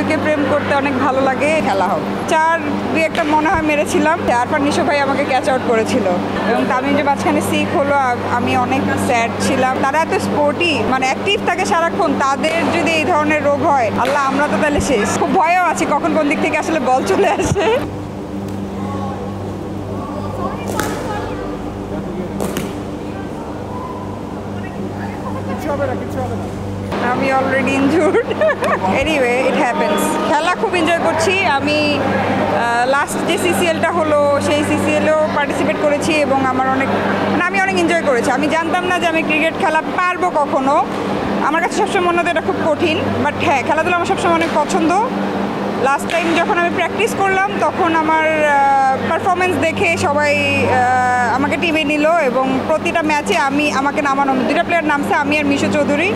লুকিয়ে প্রেম করতে অনেক ভালো লাগে। খেলা হোক 4-2 একটা মনে হয় মেরেছিলাম। আরফান নিশো ভাই আমাকে ক্যাচ আউট করেছিল এবং তামিম যে মাঝখানে সিক হলো, আমি অনেক স্যাড ছিলাম। তারা এত স্পোর্টি, মানে অ্যাক্টিভ থাকে সারাক্ষণ। তাদের যদি এই ধরনের রোগ হয়, আল্লাহ, আমরা তো তাহলে শেষ। খুব ভয়ও আছি কখন কোন দিক থেকে আসলে বল চলে আসে। আমি already injured. Anyway, it happens. খেলা খুব এনজয় করছি আমি। লাস্ট যে সিসিএলটা হলো, সেই সিসিএলেও পার্টিসিপেট করেছি এবং আমি অনেক এনজয় করেছি। আমি জানতাম না যে আমি ক্রিকেট খেলা পারবো কখনো। আমার কাছে সবসময় মনে হতো এটা খুব কঠিন, বাট হ্যাঁ, খেলাধুলা আমার সবসময় অনেক পছন্দ। লাস্ট টাইম যখন আমি প্র্যাকটিস করলাম, তখন আমার পারফরমেন্স দেখে সবাই আমাকে টিমে নিল এবং প্রতিটা ম্যাচে আমাকে নামানো, 2টা প্লেয়ার নামছে, আমি আর মিশু চৌধুরী।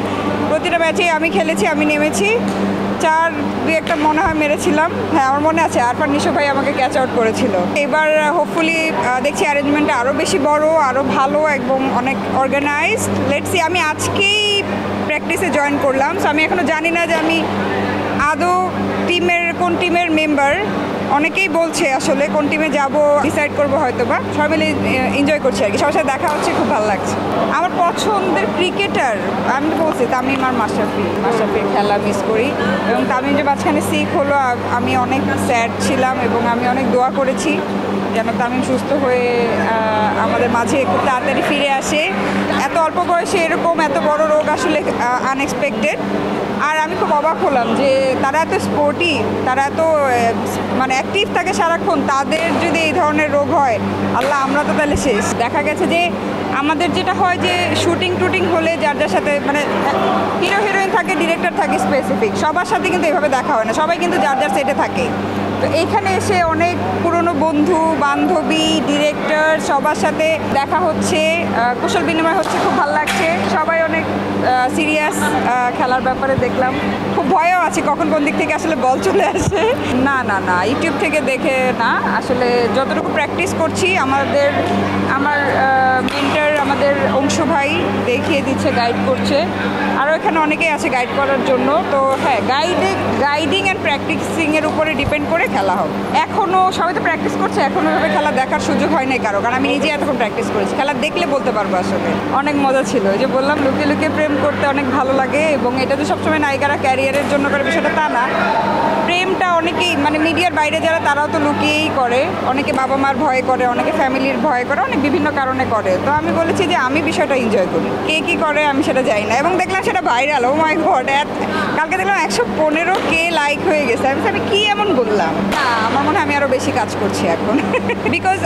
প্রতিটা ম্যাচে আমি খেলেছি, আমি নেমেছি। 4-2 একটা মনে হয় মেরেছিলাম। হ্যাঁ, আমার মনে আছে আরফান নিশো ভাই আমাকে ক্যাচ আউট করেছিল। এবার হোপফুলি দেখছি অ্যারেঞ্জমেন্টটা আরও বেশি বড়, আরও ভালো এবং অনেক অর্গানাইজড। Let's see. আমি আজকেই প্র্যাকটিসে জয়েন করলাম, সো আমি এখনও জানি না যে আমি আদৌ কোন টিমের মেম্বার। অনেকেই বলছে আসলে কোন টিমে যাব, ডিসাইড করবো হয়তো বা। সবাই মিলে এনজয় করছি আর কি, সবার সাথে দেখা হচ্ছে, খুব ভালো লাগছে। আমার পছন্দের ক্রিকেটার আমি বলছি তামিম আর মাশরাফির খেলা মিস করি এবং তামিম যে মাঝখানে সিক হলো, আমি অনেক স্যাড ছিলাম এবং আমি অনেক দোয়া করেছি যেন তামিম সুস্থ হয়ে আমাদের মাঝে খুব তাড়াতাড়ি ফিরে আসে। এত অল্প বয়সে এরকম এত বড় রোগ আসলে আনএক্সপেক্টেড। আর আমি খুব অবাক হলাম যে তারা এত স্পোর্টি, তারা এত মানে অ্যাক্টিভ থাকে সারাক্ষণ। তাদের যদি এই ধরনের রোগ হয়, আল্লাহ, আমরা তো তাহলে শেষ। দেখা গেছে যে আমাদের যেটা হয় যে শুটিং হলে যার সাথে মানে হিরো হিরোইন থাকে, ডিরেক্টর থাকে স্পেসিফিক, সবার সাথে কিন্তু এভাবে দেখা হয় না। সবাই কিন্তু যার সেটে থাকে। তো এইখানে এসে অনেক পুরনো বন্ধু বান্ধবী, ডিরেক্টর সবার সাথে দেখা হচ্ছে, কুশল বিনিময় হচ্ছে, খুব ভালো লাগছে। সবাই অনেক সিরিয়াস খেলার ব্যাপারে দেখলাম। খুব ভয়ও আছি কখন কোন দিক থেকে আসলে বল চলে আসে। না, ইউটিউব থেকে দেখে না, আসলে যতটুকু প্র্যাকটিস করছি আমার মেন্টর, আমাদের অংশু ভাই দেখিয়ে দিচ্ছে, গাইড করছে। আরও এখানে অনেকেই আছে গাইড করার জন্য। তো হ্যাঁ, গাইডিং অ্যান্ড প্র্যাকটিসিংয়ের উপরে ডিপেন্ড করে খেলা হবে। এখনও সবাই তো প্র্যাকটিস করছে, এখনও এভাবে খেলা দেখার সুযোগ হয় নাই কারো, কারণ আমি নিজে এতক্ষণ প্র্যাকটিস করেছি। খেলা দেখলে বলতে পারবো আসলে অনেক মজা ছিল। যে বললাম, লুকিয়ে প্রেম করতে অনেক ভালো লাগে এবং এটা যে সবসময় নায়িকারা ক্যারিয়ারের জন্য করে বিষয়টা তা না। প্রেমটা অনেকেই মানে মিডিয়ার বাইরে যারা, তারাও তো লুকিয়েই করে। অনেকে বাবা মার ভয় করে, অনেকে ফ্যামিলির ভয় করে, অনেক বিভিন্ন কারণে করে। তো আমি বলেছি যে আমি বিষয়টা এনজয় করি। কে কী করে আমি সেটা জানি না। এবং দেখলাম সেটা ভাইরাল। ও মাই গড, কালকে দেখলাম 115K লাইক হয়ে গেছে। আমি কি এমন বললাম? না, আমার মনে হয় আমি আরও বেশি কাজ করছি এখন। বিকজ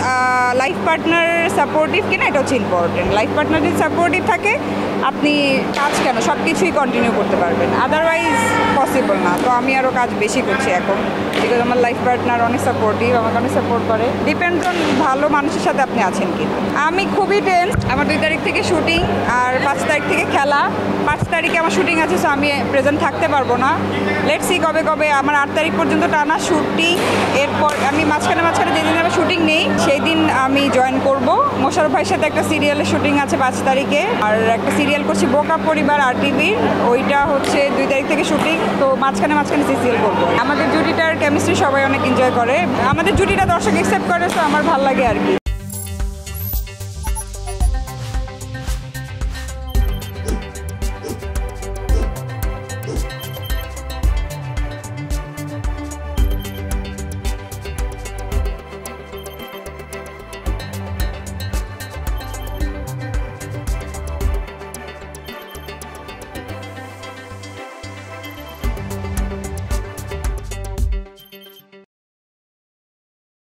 লাইফ পার্টনার সাপোর্টিভ কিনা, এটা হচ্ছে ইম্পর্টেন্ট। লাইফ পার্টনার যদি সাপোর্টিভ থাকে, আপনি কাজ কেন সব কিছুই কন্টিনিউ করতে পারবেন, আদারওয়াইজ পসিবল না। তো আমি আরও কাজ বেশি করছি এখন, বিকজ আমার লাইফ পার্টনার অনেক সাপোর্টিভ, আমাকে অনেক সাপোর্ট করে। ডিপেন্ডস অন ভালো মানুষের সাথে আপনি আছেন কি। আমি খুবই টেন্স। আমার 2 তারিখ থেকে শুটিং আর 5 তারিখ থেকে খেলা। 5 তারিখে আমার শুটিং আছে, সো আমি প্রেজেন্ট থাকতে পারবো না। লেটস সি কবে। আমার 8 তারিখ পর্যন্ত টানা শুটিং। এরপর আমি মাঝখানে যেদিন আমার শুটিং নেই, সেই দিন আমি জয়েন করব। মোশাররফ ভাইয়ের সাথে একটা সিরিয়ালের শুটিং আছে 5 তারিখে, আর একটা সিরিয়াল করছি বোকা পরিবার RTVর, ওইটা হচ্ছে 2 তারিখ থেকে শুটিং। তো মাঝখানে সিসিএল করবো। আমাদের জুটিটার কেমিস্ট্রি সবাই অনেক এনজয় করে। আমাদের জুটিটা দর্শক অ্যাকসেপ্ট করে, তো আমার ভালো লাগে আর কি।